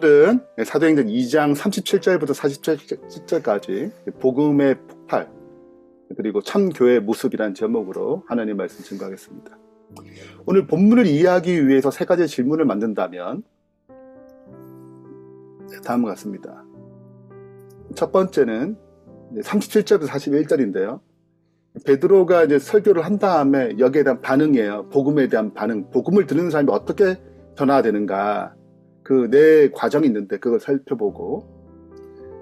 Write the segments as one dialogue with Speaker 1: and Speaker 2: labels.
Speaker 1: 오늘은 사도행전 2장 37절부터 47절까지 복음의 폭발 그리고 참교회의 모습이라는 제목으로 하나님 말씀 증거하겠습니다. 오늘 본문을 이해하기 위해서 세 가지 질문을 만든다면 다음과 같습니다. 첫 번째는 37절부터 41절인데요. 베드로가 이제 설교를 한 다음에 여기에 대한 반응이에요. 복음에 대한 반응. 복음을 듣는 사람이 어떻게 변화되는가. 그 내 과정이 있는데 그걸 살펴보고,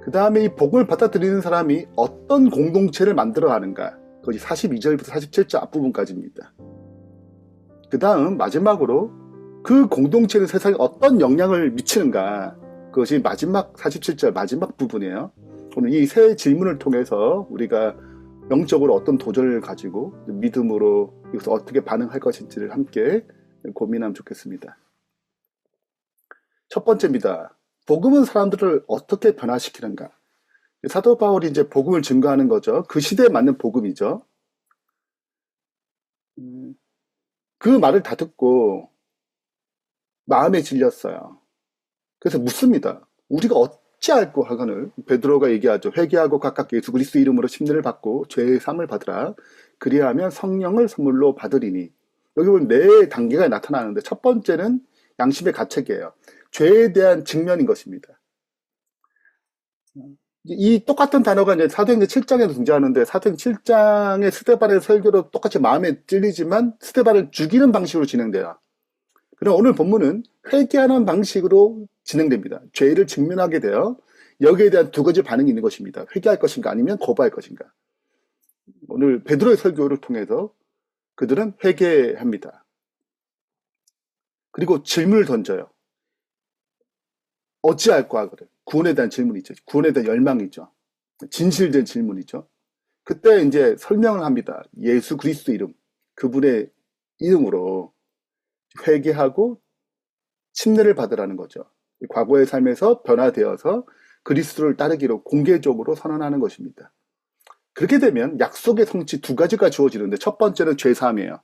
Speaker 1: 그 다음에 이 복음을 받아들이는 사람이 어떤 공동체를 만들어가는가. 그것이 42절부터 47절 앞부분까지입니다. 그 다음 마지막으로 그 공동체는 세상에 어떤 영향을 미치는가. 그것이 마지막 47절 마지막 부분이에요. 오늘 이 세 질문을 통해서 우리가 영적으로 어떤 도전을 가지고 믿음으로 이것을 어떻게 반응할 것인지를 함께 고민하면 좋겠습니다. 첫 번째입니다. 복음은 사람들을 어떻게 변화시키는가? 사도 바울이 이제 복음을 증거하는 거죠. 그 시대에 맞는 복음이죠. 그 말을 다 듣고 마음에 질렸어요. 그래서 묻습니다. 우리가 어찌할꼬 하거늘. 베드로가 얘기하죠. 회개하고 각각 예수 그리스도 이름으로 침례를 받고 죄의 사함을 받으라. 그리하면 성령을 선물로 받으리니. 여기 보면 네 단계가 나타나는데 첫 번째는 양심의 가책이에요. 죄에 대한 직면인 것입니다. 이 똑같은 단어가 이제 사도행전 7장에도 등장하는데, 사도행전 7장의 스데반의 설교도 똑같이 마음에 찔리지만 스데반을 죽이는 방식으로 진행돼요. 그럼 오늘 본문은 회개하는 방식으로 진행됩니다. 죄를 직면하게 되어 여기에 대한 두 가지 반응이 있는 것입니다. 회개할 것인가 아니면 거부할 것인가. 오늘 베드로의 설교를 통해서 그들은 회개합니다. 그리고 질문을 던져요. 어찌할꼬 하거든. 구원에 대한 질문이죠. 구원에 대한 열망이죠. 진실된 질문이죠. 그때 이제 설명을 합니다. 예수 그리스도 이름, 그분의 이름으로 회개하고 침례를 받으라는 거죠. 과거의 삶에서 변화되어서 그리스도를 따르기로 공개적으로 선언하는 것입니다. 그렇게 되면 약속의 성취 두 가지가 주어지는데, 첫 번째는 죄사함이에요.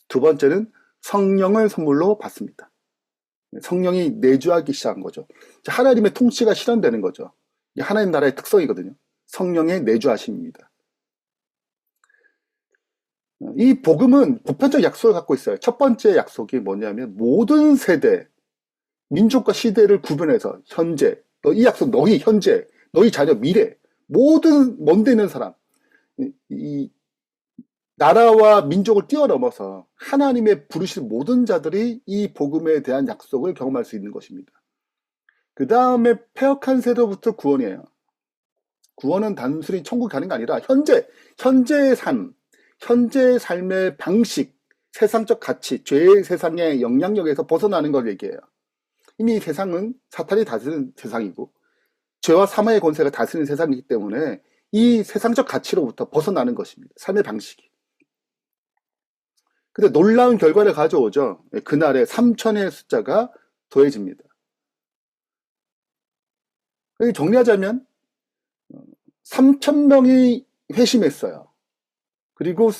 Speaker 1: 두 번째는 성령을 선물로 받습니다. 성령이 내주하기 시작한 거죠. 하나님의 통치가 실현되는 거죠. 하나님 나라의 특성이거든요. 성령의 내주하심입니다. 이 복음은 보편적 약속을 갖고 있어요. 첫 번째 약속이 뭐냐면 모든 세대, 민족과 시대를 구분해서 현재, 이 약속 너희 현재, 너희 자녀 미래, 모든 먼데 있는 사람, 이 나라와 민족을 뛰어넘어서 하나님의 부르신 모든 자들이 이 복음에 대한 약속을 경험할 수 있는 것입니다. 그 다음에 패역한 세대부터 구원이에요. 구원은 단순히 천국 가는 게 아니라 현재의 삶, 현재의 삶의 방식, 세상적 가치, 죄의 세상의 영향력에서 벗어나는 걸 얘기해요. 이미 세상은 사탄이 다스리는 세상이고 죄와 사망의 권세가 다스리는 세상이기 때문에 이 세상적 가치로부터 벗어나는 것입니다. 삶의 방식이. 근데 놀라운 결과를 가져오죠. 그날에 3천의 숫자가 더해집니다. 정리하자면 3,000명이 회심했어요. 그리고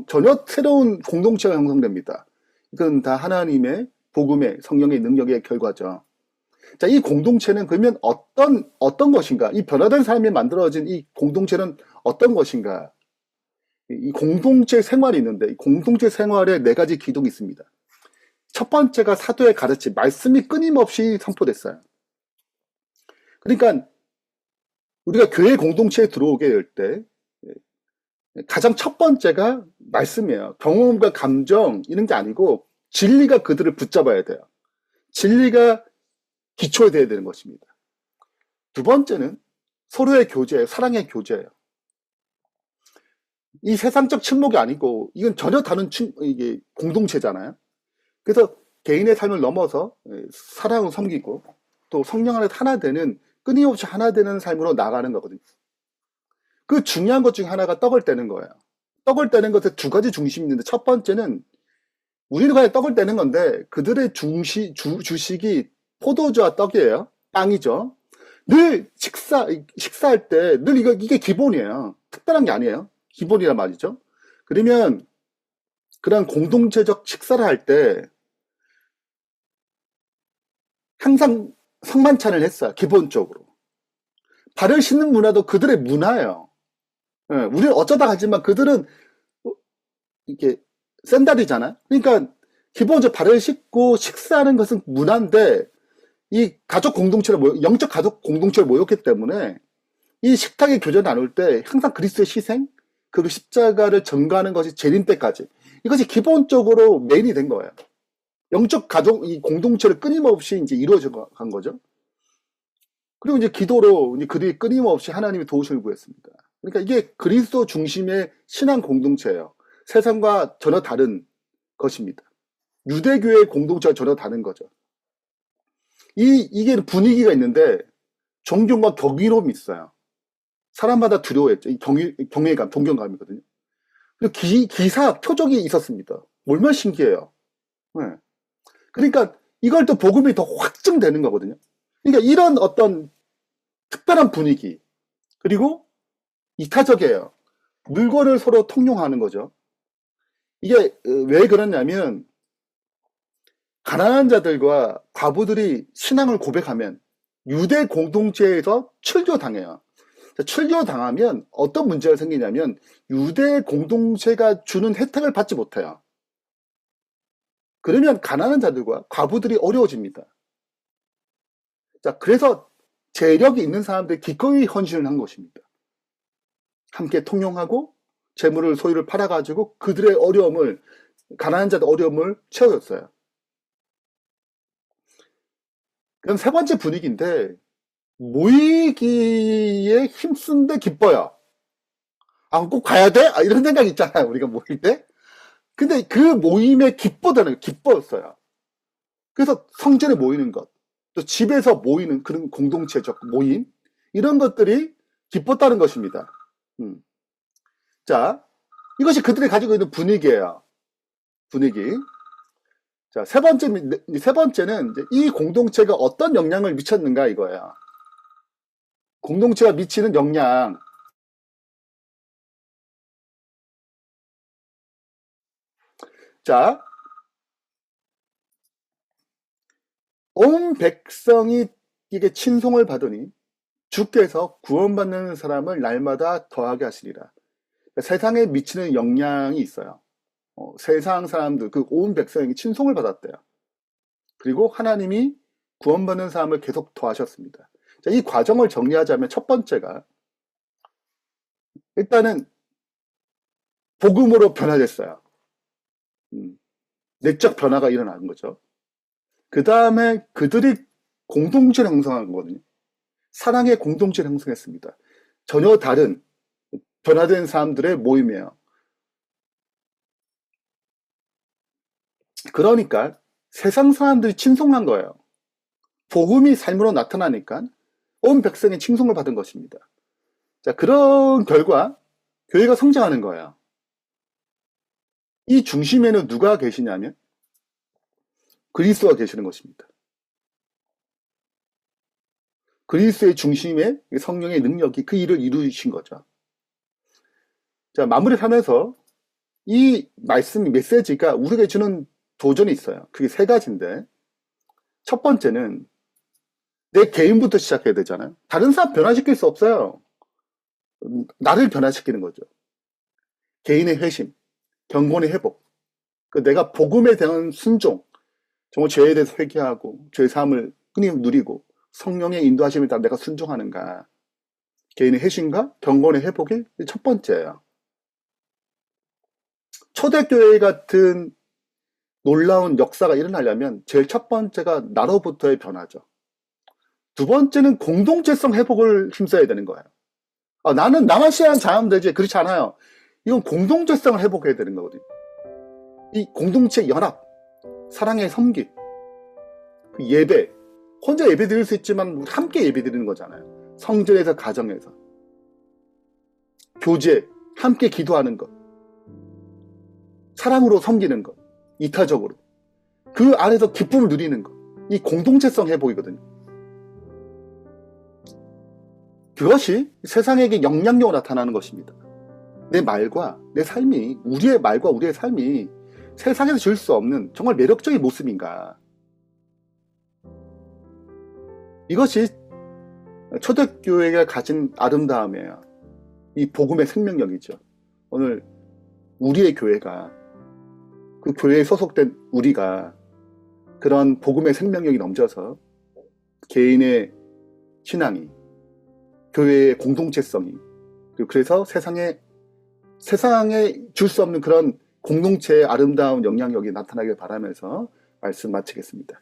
Speaker 1: 전혀 새로운 공동체가 형성됩니다. 이건 다 하나님의 복음의 성령의 능력의 결과죠. 자, 이 공동체는 그러면 어떤 것인가? 이 변화된 삶이 만들어진 이 공동체는 어떤 것인가? 이 공동체 생활이 있는데, 이 공동체 생활에 네 가지 기둥이 있습니다. 첫 번째가 사도의 가르침, 말씀이 끊임없이 선포됐어요. 그러니까 우리가 교회 공동체에 들어오게 될 때 가장 첫 번째가 말씀이에요. 경험과 감정 이런 게 아니고 진리가 그들을 붙잡아야 돼요. 진리가 기초에 돼야 되는 것입니다. 두 번째는 서로의 교제예요. 사랑의 교제예요. 이 세상적 친목이 아니고 이건 전혀 다른 이게 공동체잖아요. 그래서 개인의 삶을 넘어서 사랑을 섬기고 또 성령 안에서 하나 되는, 끊임없이 하나 되는 삶으로 나가는 거거든요. 그 중요한 것 중에 하나가 떡을 떼는 거예요. 떡을 떼는 것에 두 가지 중심이 있는데, 첫 번째는 우리는 그냥 떡을 떼는 건데 그들의 주식이 포도주와 떡이에요. 빵이죠. 늘 식사할 때 늘 이게 기본이에요. 특별한 게 아니에요. 기본이란 말이죠. 그러면 그런 공동체적 식사를 할 때 항상 성만찬을 했어요. 기본적으로. 발을 씻는 문화도 그들의 문화예요. 예, 우리는 어쩌다 가지만 그들은 이게 샌달이잖아요. 그러니까 기본적으로 발을 씻고 식사하는 것은 문화인데 이 가족 공동체를 영적 가족 공동체를 모였기 때문에 이 식탁에 교제 나눌 때 항상 그리스도의 희생 그리고 십자가를 전가하는 것이 재림 때까지 이것이 기본적으로 메인이 된 거예요. 영적 가족 이 공동체를 끊임없이 이제 이루어져 간 거죠. 그리고 이제 기도로 이제 그들이 끊임없이 하나님의 도우심을 구했습니다. 그러니까 이게 그리스도 중심의 신앙 공동체예요. 세상과 전혀 다른 것입니다. 유대교의 공동체와 전혀 다른 거죠. 이게 분위기가 있는데 존경과 경이로움이 있어요. 사람마다 두려워했죠. 경외감, 존경감이거든요. 그리고 기사, 표적이 있었습니다. 얼마나 신기해요. 네. 그러니까 이걸 또 복음이 더 확증되는 거거든요. 그러니까 이런 어떤 특별한 분위기, 그리고 이타적이에요. 물건을 서로 통용하는 거죠. 이게 왜 그러냐면 가난한 자들과 과부들이 신앙을 고백하면 유대 공동체에서 출교당해요. 출교당하면 어떤 문제가 생기냐면 유대 공동체가 주는 혜택을 받지 못해요. 그러면 가난한 자들과 과부들이 어려워집니다. 자, 그래서 재력이 있는 사람들이 기꺼이 헌신을 한 것입니다. 함께 통용하고 재물을 소유를 팔아가지고 그들의 어려움을 가난한 자들 어려움을 채워줬어요. 그럼 세 번째 분위기인데 모이기에 힘쓴데 기뻐요. 아, 꼭 가야 돼? 아, 이런 생각 있잖아요. 우리가 모일 때. 근데 그 모임에 기뻤어요. 그래서 성전에 모이는 것, 또 집에서 모이는 그런 공동체적 모임, 이런 것들이 기뻤다는 것입니다. 자, 이것이 그들이 가지고 있는 분위기예요. 분위기. 자, 세 번째는 이제 이 공동체가 어떤 영향을 미쳤는가 이거예요. 공동체가 미치는 영향. 자, 온 백성이 이게 친송을 받으니 주께서 구원받는 사람을 날마다 더하게 하시리라. 그러니까 세상에 미치는 영향이 있어요. 세상 사람들, 그 온 백성이 친송을 받았대요. 그리고 하나님이 구원받는 사람을 계속 더하셨습니다. 자, 이 과정을 정리하자면 첫 번째가 일단은 복음으로 변화됐어요. 내적 변화가 일어나는 거죠. 그 다음에 그들이 공동체를 형성한 거거든요. 사랑의 공동체를 형성했습니다. 전혀 다른 변화된 사람들의 모임이에요. 그러니까 세상 사람들이 친송한 거예요. 복음이 삶으로 나타나니까 온 백성이 칭송을 받은 것입니다. 자, 그런 결과 교회가 성장하는 거예요. 이 중심에는 누가 계시냐면 그리스도가 계시는 것입니다. 그리스도의 중심에 성령의 능력이 그 일을 이루신 거죠. 자, 마무리하면서 이 말씀, 메시지가 우리에게 주는 도전이 있어요. 그게 세 가지인데, 첫 번째는 내 개인부터 시작해야 되잖아요. 다른 사람 변화시킬 수 없어요. 나를 변화시키는 거죠. 개인의 회심, 경건의 회복, 내가 복음에 대한 순종, 정말 죄에 대해서 회개하고 죄 사함을 흔히 누리고 성령의 인도하심에 따라 내가 순종하는가. 개인의 회심과 경건의 회복이 첫 번째예요. 초대교회 같은 놀라운 역사가 일어나려면 제일 첫 번째가 나로부터의 변화죠. 두 번째는 공동체성 회복을 힘써야 되는 거예요. 나는 나만 시행하면 잘하면 되지. 그렇지 않아요. 이건 공동체성을 회복해야 되는 거거든요. 이 공동체 연합, 사랑의 섬기, 그 예배, 혼자 예배 드릴 수 있지만 함께 예배 드리는 거잖아요. 성전에서 가정에서. 교제, 함께 기도하는 것. 사랑으로 섬기는 것. 이타적으로. 그 안에서 기쁨을 누리는 것. 이 공동체성 회복이거든요. 그것이 세상에게 영향력으로 나타나는 것입니다. 내 말과 내 삶이, 우리의 말과 우리의 삶이 세상에서 줄 수 없는 정말 매력적인 모습인가. 이것이 초대교회가 가진 아름다움이에요. 이 복음의 생명력이죠. 오늘 우리의 교회가, 그 교회에 소속된 우리가 그런 복음의 생명력이 넘쳐서 개인의 신앙이, 교회의 공동체성이, 그래서 세상에 줄 수 없는 그런 공동체의 아름다운 영향력이 나타나길 바라면서 말씀 마치겠습니다.